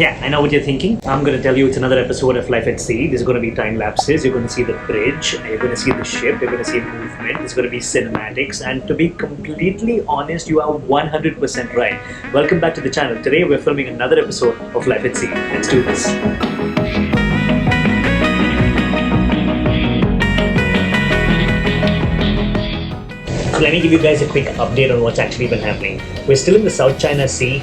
Yeah, I know what you're thinking. I'm going to tell you it's another episode of Life at Sea. There's going to be time lapses. You're going to see the bridge. You're going to see the ship. You're going to see movement. There's going to be cinematics. And to be completely honest, you are 100% right. Welcome back to the channel. Today we're filming another episode of Life at Sea. Let's do this. So let me give you guys a quick update on what's actually been happening. We're still in the South China Sea.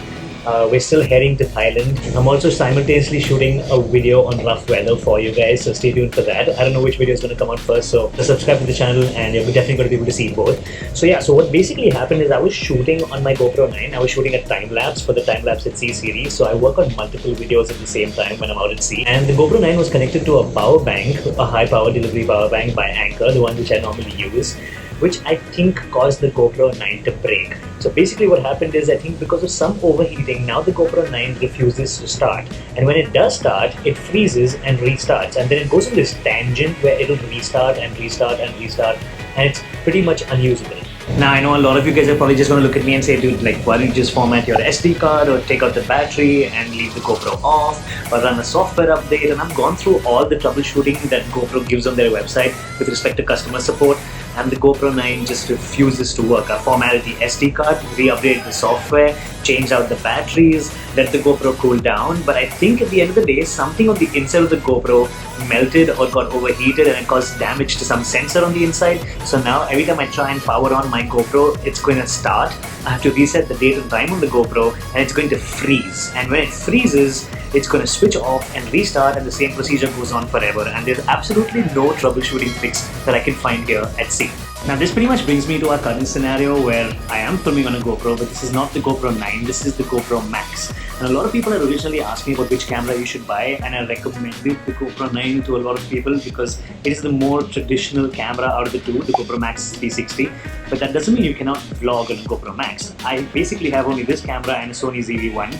We're still heading to Thailand. I'm also simultaneously shooting a video on rough weather for you guys, so stay tuned for that. I don't know which video is going to come out first, so subscribe to the channel and you're definitely going to be able to see both. So yeah, so what basically happened is I was shooting on my GoPro 9. I was shooting a time-lapse for the time-lapse at sea series, so I work on multiple videos at the same time when I'm out at sea. And the GoPro 9 was connected to a power bank, a high-power delivery power bank by Anchor, the one which I normally use, which I think caused the GoPro 9 to break. So basically what happened is, I think because of some overheating, now the GoPro 9 refuses to start. And when it does start, it freezes and restarts. And then it goes on this tangent where it'll restart and restart and restart. And it's pretty much unusable. Now I know a lot of you guys are probably just going to look at me and say, dude, like, why don't you just format your SD card or take out the battery and leave the GoPro off or run a software update? And I've gone through all the troubleshooting that GoPro gives on their website with respect to customer support, and the GoPro 9 just refuses to work. I formatted the SD card, re-updated the software, changed out the batteries, let the GoPro cool down, but I think at the end of the day, something on the inside of the GoPro melted or got overheated and it caused damage to some sensor on the inside. So now every time I try and power on my GoPro, it's going to start. I have to reset the date and time on the GoPro and it's going to freeze. And when it freezes, it's going to switch off and restart, and the same procedure goes on forever. And there's absolutely no troubleshooting fix that I can find here at sea. Now this pretty much brings me to our current scenario where I am filming on a GoPro, but this is not the GoPro 9, this is the GoPro Max. And a lot of people had originally asked me about which camera you should buy, and I recommended the GoPro 9 to a lot of people because it is the more traditional camera out of the two. The GoPro Max is 360, but that doesn't mean you cannot vlog on a GoPro Max. I basically have only this camera and a Sony ZV-1,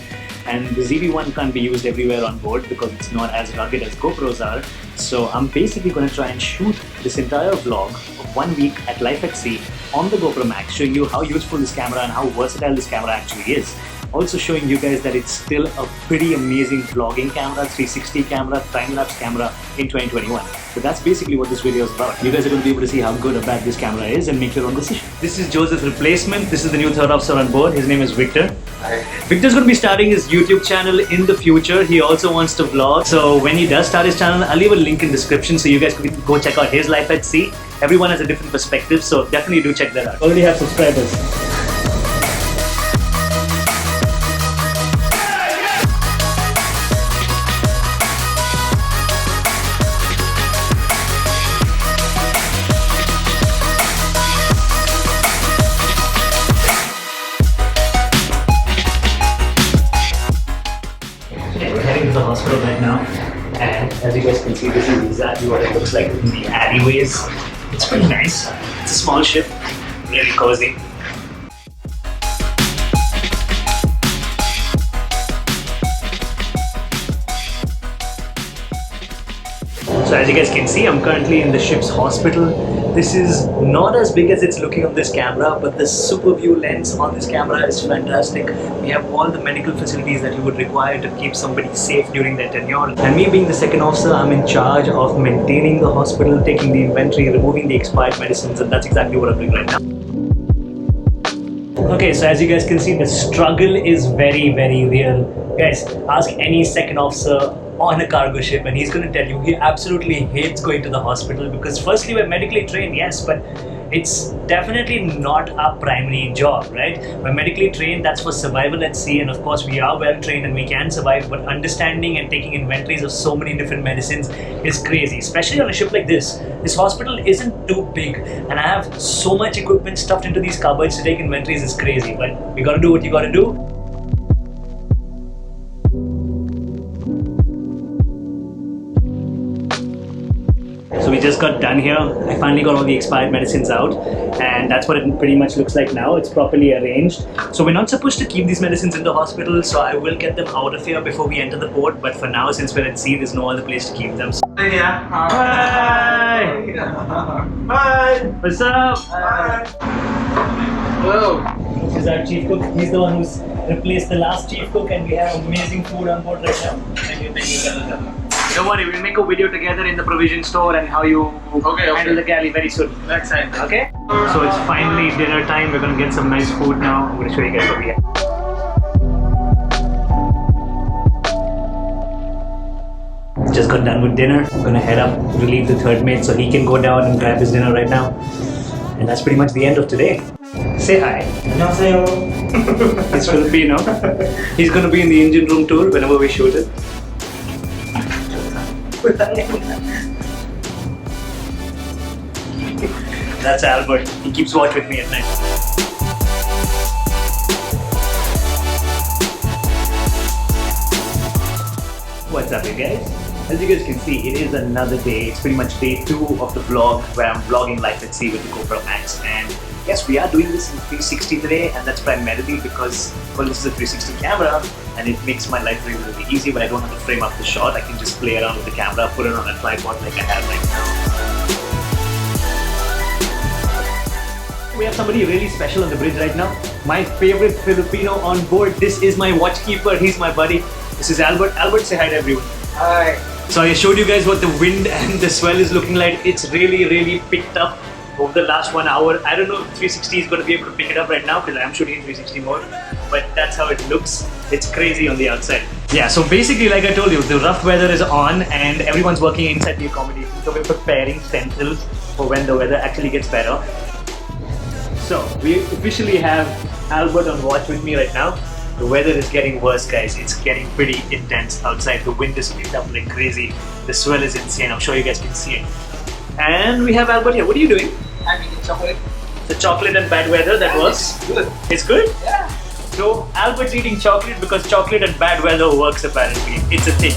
and the ZV-1 can't be used everywhere on board because it's not as rugged as GoPros are. So I'm basically going to try and shoot this entire vlog of 1 week at Life at Sea on the GoPro Max, showing you how useful this camera and how versatile this camera actually is. Also showing you guys that it's still a pretty amazing vlogging camera, 360 camera, time-lapse camera in 2021. So that's basically what this video is about. You guys are going to be able to see how good or bad this camera is and make your own decision. This is Joseph's replacement. This is the new third officer on board. His name is Victor. Hi. Victor's going to be starting his YouTube channel in the future. He also wants to vlog. So when he does start his channel, I'll leave a link in the description so you guys can go check out his Life at Sea. Everyone has a different perspective, so definitely do check that out. Already have subscribers. We're heading to the hospital right now, and as you guys can see, this is exactly what it looks like in the alleyways. It's pretty nice. It's a small ship, really cozy. So as you guys can see, I'm currently in the ship's hospital. This is not as big as it's looking on this camera, but the super view lens on this camera is fantastic. We have all the medical facilities that you would require to keep somebody safe during their tenure. And me being the second officer, I'm in charge of maintaining the hospital, taking the inventory, removing the expired medicines, and that's exactly what I'm doing right now. Okay, so as you guys can see, the struggle is very, very real. Guys, ask any second officer on a cargo ship and he's going to tell you he absolutely hates going to the hospital because firstly we're medically trained, yes, but it's definitely not our primary job, right? We're medically trained, that's for survival at sea, and of course we are well trained and we can survive, but understanding and taking inventories of so many different medicines is crazy, especially on a ship like this. This hospital isn't too big and I have so much equipment stuffed into these cupboards to take inventories is crazy, but you gotta do what you gotta do. So we just got done here. I finally got all the expired medicines out, and that's what it pretty much looks like now. It's properly arranged. So we're not supposed to keep these medicines in the hospital, so I will get them out of here before we enter the port. But for now, since we're at sea, there's no other place to keep them. So Yeah. hi! Hi! What's up? Hi. Hello. This is our chief cook. He's the one who's replaced the last chief cook, and we have amazing food on board right now. Thank you. Don't worry, we'll make a video together in the provision store and how you handle the galley very soon. That's it. Okay? So it's finally dinner time. We're gonna get some nice food now. I'm gonna show you guys what we have. Just got done with dinner. I'm gonna head up, relieve the third mate so he can go down and grab his dinner right now. And that's pretty much the end of today. Say hi. 안녕하세요. He's Filipino. He's gonna be in the engine room tour whenever we shoot it. That's Albert. He keeps watch with me at night. What's up, you guys? As you guys can see, it is another day. It's pretty much day 2 of the vlog where I'm vlogging life at sea with the Gopro Max. And yes, we are doing this in 360 today, and that's primarily because, well, this is a 360 camera and it makes my life really, really easy. When I don't have to frame up the shot, I can just play around with the camera, put it on a tripod like I have right now. We have somebody really special on the bridge right now. My favorite Filipino on board. This is my watchkeeper. He's my buddy. This is Albert. Albert, say hi to everyone. Hi. So I showed you guys what the wind and the swell is looking like. It's really, really picked up over the last 1 hour. I don't know if 360 is going to be able to pick it up right now because I'm shooting in 360 mode, but that's how it looks. It's crazy on the outside. Yeah, so basically, like I told you, the rough weather is on and everyone's working inside the accommodation, so we're preparing stencils for when the weather actually gets better. So we officially have Albert on watch with me right now. The weather is getting worse, guys. It's getting pretty intense outside. The wind is picked up like crazy. The swell is insane. I'm sure you guys can see it. And we have Albert here. What are you doing? I'm eating chocolate. The chocolate and bad weather, that works? It's good. It's good? Yeah. So Albert's eating chocolate because chocolate and bad weather works apparently. It's a thing.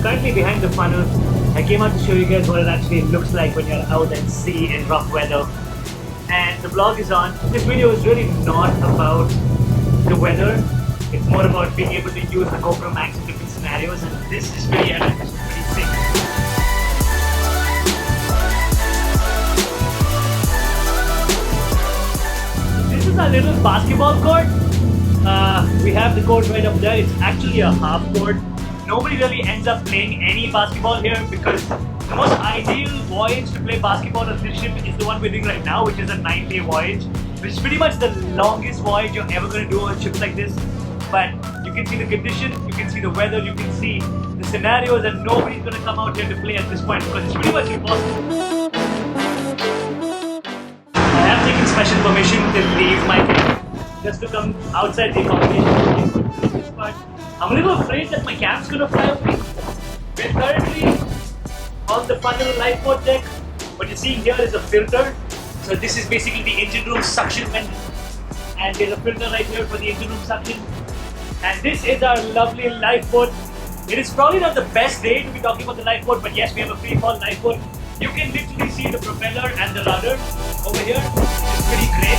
Currently behind the funnel. I came out to show you guys what it actually looks like when you're out at sea in rough weather. And the vlog is on. This video is really not about the weather. It's more about being able to use the Gopro Max in different scenarios, and this is pretty epic. This is pretty sick. This is our little basketball court. We have the court right up there. It's actually a half court. Nobody really ends up playing any basketball here because the most ideal voyage to play basketball on this ship is the one we're doing right now, which is a 9-day voyage, which is pretty much the longest voyage you're ever going to do on ships like this. But you can see the conditions, you can see the weather, you can see the scenarios, and nobody's going to come out here to play at this point because it's pretty much impossible. I have taken special permission to leave my camp just to come outside the accommodation. But I'm a little afraid that my camp's gonna fly away. We're currently on the funnel lifeboat deck. What you're seeing here is a filter. So this is basically the engine room suction vent. And there's a filter right here for the engine room suction. And this is our lovely lifeboat. It is probably not the best day to be talking about the lifeboat, but yes, we have a free fall lifeboat. You can literally see the propeller and the rudder over here, which is pretty great.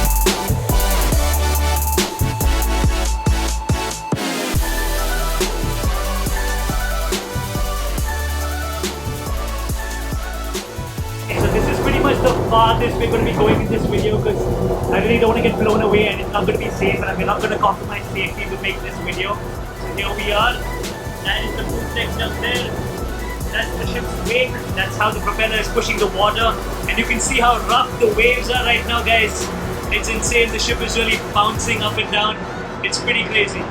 The farthest we're going to be going in this video because I really don't want to get blown away and it's not going to be safe and we're not going to compromise safety to make this video. So here we are. That is the food section up there. That's the ship's wake. That's how the propeller is pushing the water. And you can see how rough the waves are right now, guys. It's insane. The ship is really bouncing up and down. It's pretty crazy.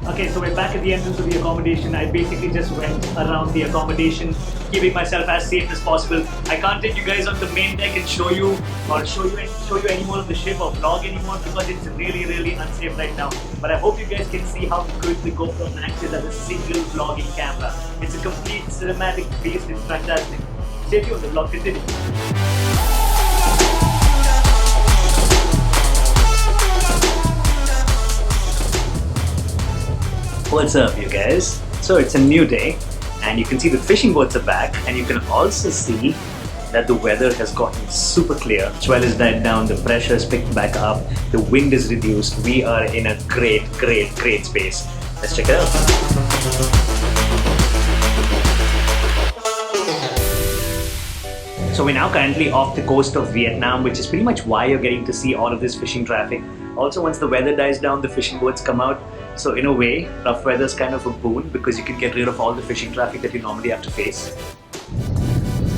Okay, so we're back at the entrance of the accommodation. I basically just went around the accommodation, keeping myself as safe as possible. I can't take you guys on the main deck and show you any more of the ship or vlog anymore because it's really unsafe right now. But I hope you guys can see how good the GoPro Max is as a single vlogging camera. It's a complete cinematic beast. It's fantastic. Stay tuned, the vlog continues. What's up, you guys? So it's a new day and you can see the fishing boats are back, and you can also see that the weather has gotten super clear. Swell is died down, the pressure is picked back up, the wind is reduced. We are in a great space. Let's check it out. So we're now currently off the coast of Vietnam, which is pretty much why you're getting to see all of this fishing traffic. Also, once the weather dies down, the fishing boats come out. So in a way, rough weather is kind of a boon because you can get rid of all the fishing traffic that you normally have to face.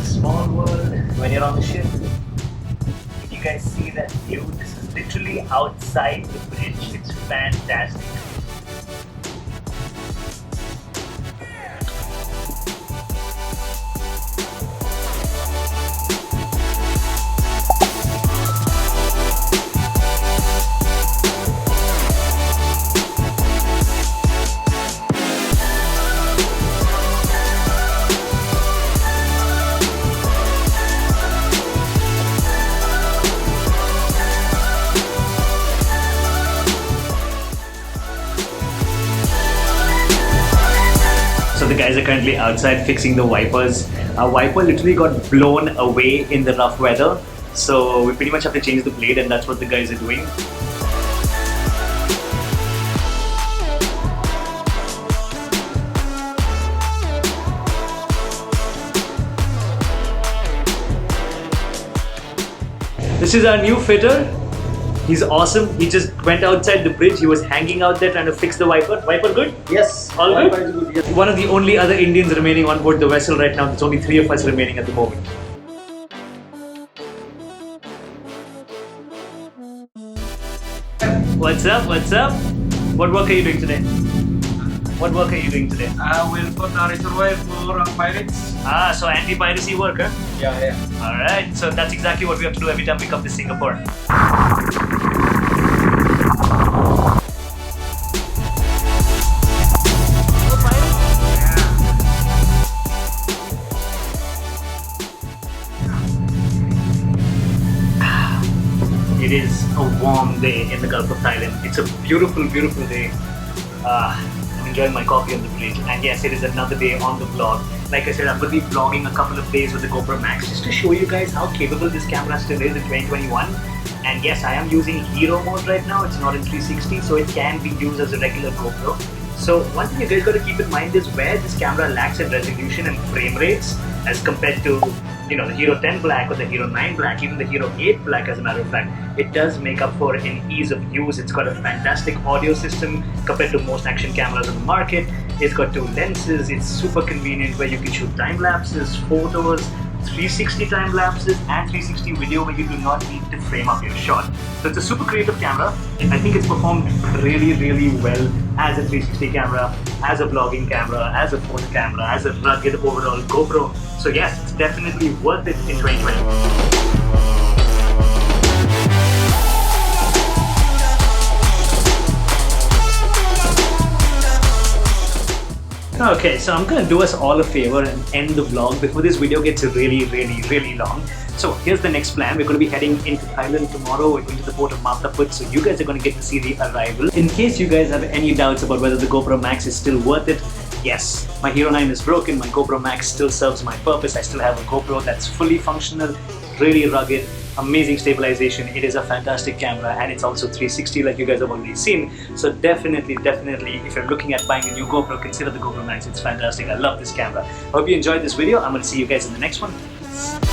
Small world when you're on the ship. Can you guys see that view? This is literally outside the bridge. It's fantastic. So the guys are currently outside fixing the wipers. Our wiper literally got blown away in the rough weather. So we pretty much have to change the blade, and that's what the guys are doing. This is our new fitter. He's awesome. He just went outside the bridge. He was hanging out there trying to fix the wiper. Wiper good? Yes. All Wiper good? is good, yes. One of the only other Indians remaining on board the vessel right now. There's only 3 of us remaining at the moment. What's up? What's up? What work are you doing today? What work are you doing today? We'll put a reservoir for pirates. Ah, so anti-piracy work, huh? Yeah. Alright, so that's exactly what we have to do every time we come to Singapore. It is a warm day in the Gulf of Thailand. It's a beautiful day. I'm enjoying my coffee on the bridge, and yes, it is another day on the vlog. Like I said, I'm going to be vlogging a couple of days with the GoPro Max just to show you guys how capable this camera still is in 2021. And yes, I am using hero mode right now. It's not in 360, so it can be used as a regular GoPro. So one thing you guys got to keep in mind is where this camera lacks in resolution and frame rates as compared to, you know, the Hero 10 Black or the Hero 9 Black, even the Hero 8 Black as a matter of fact, it does make up for in ease of use. It's got a fantastic audio system compared to most action cameras on the market. It's got 2 lenses. It's super convenient where you can shoot time lapses, photos, 360 time lapses and 360 video where you do not need to frame up your shot. So it's a super creative camera. I think it's performed really well as a 360 camera, as a vlogging camera, as a photo camera, as a rugged overall GoPro. So yes, it's definitely worth it in 2020. Okay, so I'm gonna do us all a favor and end the vlog before this video gets really long. So here's the next plan. We're going to be heading into Thailand tomorrow. We're going to the port of Mataput, so you guys are going to get to see the arrival. In case you guys have any doubts about whether the GoPro Max is still worth it, yes, my Hero 9 is broken. My GoPro Max still serves my purpose. I still have a GoPro that's fully functional, really rugged, amazing stabilization. It is a fantastic camera, and it's also 360 like you guys have already seen. So definitely, if you're looking at buying a new GoPro, consider the GoPro Max. It's fantastic. I love this camera. Hope you enjoyed this video. I'm going to see you guys in the next one. Peace.